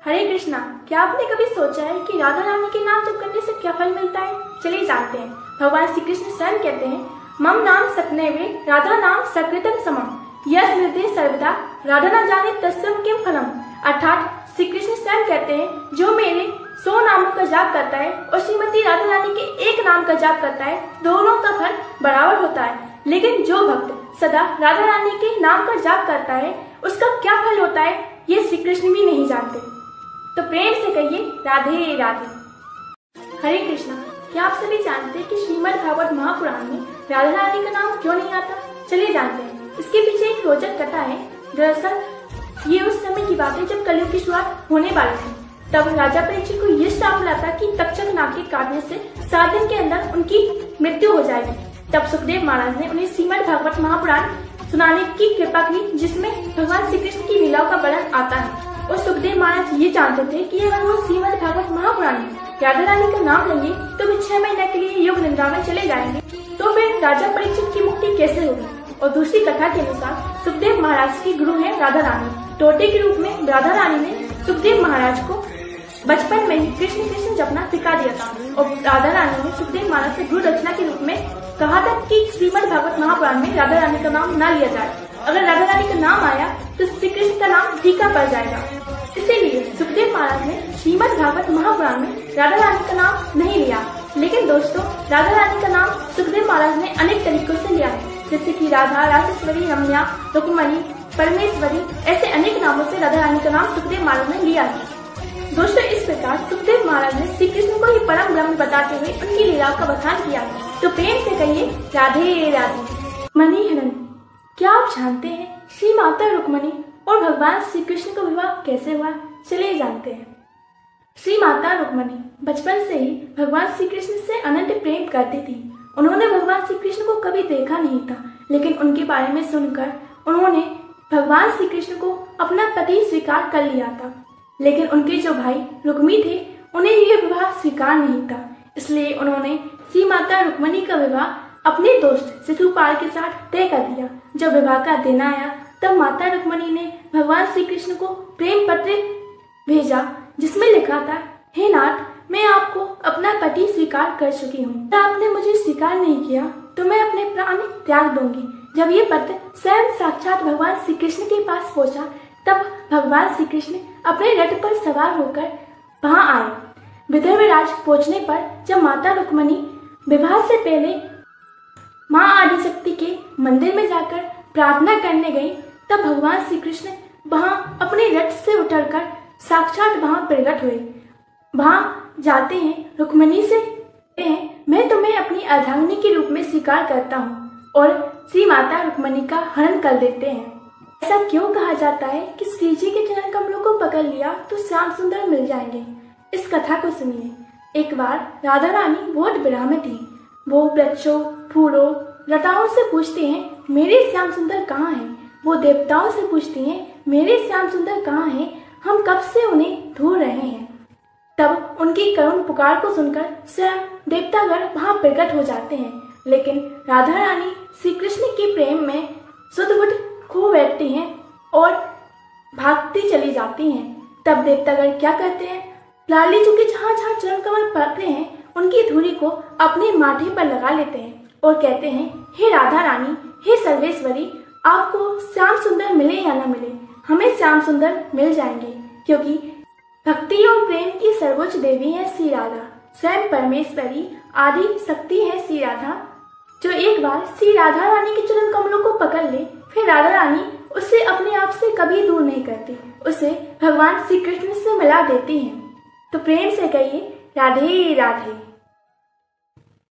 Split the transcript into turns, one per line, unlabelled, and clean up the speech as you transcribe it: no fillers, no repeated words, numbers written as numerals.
हरे कृष्णा। क्या आपने कभी सोचा है कि राधा रानी के नाम जप करने से क्या फल मिलता है? चलिए जानते हैं। भगवान श्री कृष्ण स्वयं कहते हैं, मम नाम सतनेवे राधा नाम सकृतम समम यस निर्दे सर्वदा राधा न जाने तस्म किम फलम। अर्थात श्री कृष्ण स्वयं कहते हैं, जो मेरे 100 नामों का जाप करता है और श्रीमती राधा रानी के एक नाम का जाप करता है, दोनों का फल बराबर होता है। लेकिन जो भक्त सदा राधा रानी के नाम का जाप करता है, उसका क्या फल होता है, ये श्री कृष्ण भी नहीं जानते। तो प्रेम से कहिए राधे राधे। हरे कृष्णा। क्या आप सभी जानते हैं कि श्रीमद् भागवत महापुराण में राधा रानी का नाम क्यों नहीं आता? चलिए जानते हैं। इसके पीछे एक रोचक कथा है। दरअसल ये उस समय की बात है जब कलयुग की शुरुआत होने वाली थी। तब राजा परीक्षित को यह श्राप मिला था कि तक्षक नाग के काटने से 7 दिन के अंदर उनकी मृत्यु हो जाएगी। तब सुखदेव महाराज ने उन्हें श्रीमद् भागवत महापुराण सुनाने की कृपा की, जिसमें भगवान श्री कृष्ण की लीलाओं का वर्णन आता है। और सुखदेव महाराज ये जानते थे कि अगर वो श्रीमद् भागवत महापुराण में राधा रानी का नाम लेंगे तो वे 6 महीने के लिए योग निद्रा में चले जाएंगे, तो फिर राजा परीक्षित की मुक्ति कैसे होगी? और दूसरी कथा के अनुसार सुखदेव महाराज की गुरु है राधा रानी। टोटे के रूप में राधा रानी ने सुखदेव महाराज को बचपन में ही कृष्ण कृष्ण जपना सिखा दिया था। और राधा रानी ने सुखदेव महाराज से गुरु रचना के रूप में कहा था कि श्रीमद् भागवत महापुराण में राधा रानी का नाम न लिया जाए। अगर राधा रानी का नाम आया तो श्री कृष्ण का नाम फीका पड़ जाएगा। इसीलिए सुखदेव महाराज ने श्रीमद् भागवत महापुराण में राधा रानी का नाम नहीं लिया। लेकिन दोस्तों, राधा रानी का नाम सुखदेव महाराज ने अनेक तरीकों से लिया है, जैसे कि राधा, रासेश्वरी, रम्या, रुक्मणी, परमेश्वरी, ऐसे अनेक नामों से राधा रानी का नाम सुखदेव महाराज ने लिया है। दोस्तों, इस प्रकार सुखदेव महाराज ने श्री कृष्ण को ही परम ब्रह्म बताते हुए उनकी लीलाओं का बखान किया है। तो प्रेम से कहिए राधे राधे। मणिहरण। क्या आप जानते हैं श्री माता रुक्मणी और भगवान श्री कृष्ण का विवाह कैसे हुआ? चलिए जानते हैं। श्री माता रुक्मणी बचपन से ही भगवान श्री कृष्ण से अनंत प्रेम करती थी। उन्होंने भगवान श्री कृष्ण को कभी देखा नहीं था, लेकिन उनके बारे में सुनकर उन्होंने भगवान श्री कृष्ण को अपना पति स्वीकार कर लिया था। लेकिन उनके जो भाई रुक्मी थे, उन्हें यह विवाह स्वीकार नहीं था। इसलिए उन्होंने श्री माता रुक्मणी का विवाह अपने दोस्त शिशुपाल के साथ तय कर दिया। जब विवाह का दिन आया तब माता रुक्मणी ने भगवान श्री कृष्ण को प्रेम पत्र भेजा, जिसमें लिखा था, हे नाथ, मैं आपको अपना पति स्वीकार कर चुकी हूँ। आपने मुझे स्वीकार नहीं किया तो मैं अपने प्राण त्याग दूंगी। जब ये पत्र स्वयं साक्षात भगवान श्री कृष्ण के पास पहुंचा, तब भगवान श्री कृष्ण अपने रथ पर सवार होकर वहां आए। विदर्भराज पहुंचने पर जब माता रुक्मणी विवाह से पहले माँ आदिशक्ति के मंदिर में जाकर प्रार्थना करने गई, तब भगवान श्री कृष्ण वहां अपने रथ से उतरकर साक्षात वहां प्रकट हुए। वहां जाते हैं, रुक्मणी से कहते हैं, मैं तुम्हें अपनी अर्धांगिनी के रूप में स्वीकार करता हूँ, और श्री माता रुक्मणी का हरण कर देते हैं। ऐसा क्यों कहा जाता है कि श्री जी के चरण कमलों को पकड़ लिया तो श्याम सुंदर मिल जाएंगे? इस कथा को सुनिए। एक बार राधा रानी बहुत विरह में थी। वो वृक्षों, फूलों, लताओं से पूछती हैं, मेरे श्याम सुंदर कहाँ हैं? वो देवताओं से पूछती हैं, मेरे श्याम सुंदर कहाँ हैं? हम कब से उन्हें ढूंढ रहे हैं। तब उनकी करुण पुकार को सुनकर स्वयं देवतागण वहां प्रकट हो जाते हैं। लेकिन राधा रानी श्री कृष्ण के प्रेम में सुध-बुध खो बैठती हैं और भागती चली जाती हैं। तब देवतागण क्या करते हैं, लाली जी के जहाँ जहाँ चरण कमल पड़ते हैं, उनकी धूली को अपने माथे पर लगा लेते हैं और कहते हैं, हे राधा रानी, हे सर्वेश्वरी, आपको श्याम सुंदर मिले या न मिले, हमें श्याम सुंदर मिल जाएंगे, क्योंकि भक्ति और प्रेम की सर्वोच्च देवी है श्री राधा। स्वयं परमेश्वरी आदि शक्ति है श्री राधा। जो एक बार श्री राधा रानी के चरण कमलों को पकड़ ले, फिर राधा रानी उसे अपने आप से कभी दूर नहीं करती, उसे भगवान श्री कृष्ण से मिला देती हैं। तो प्रेम से कहिए राधे राधे।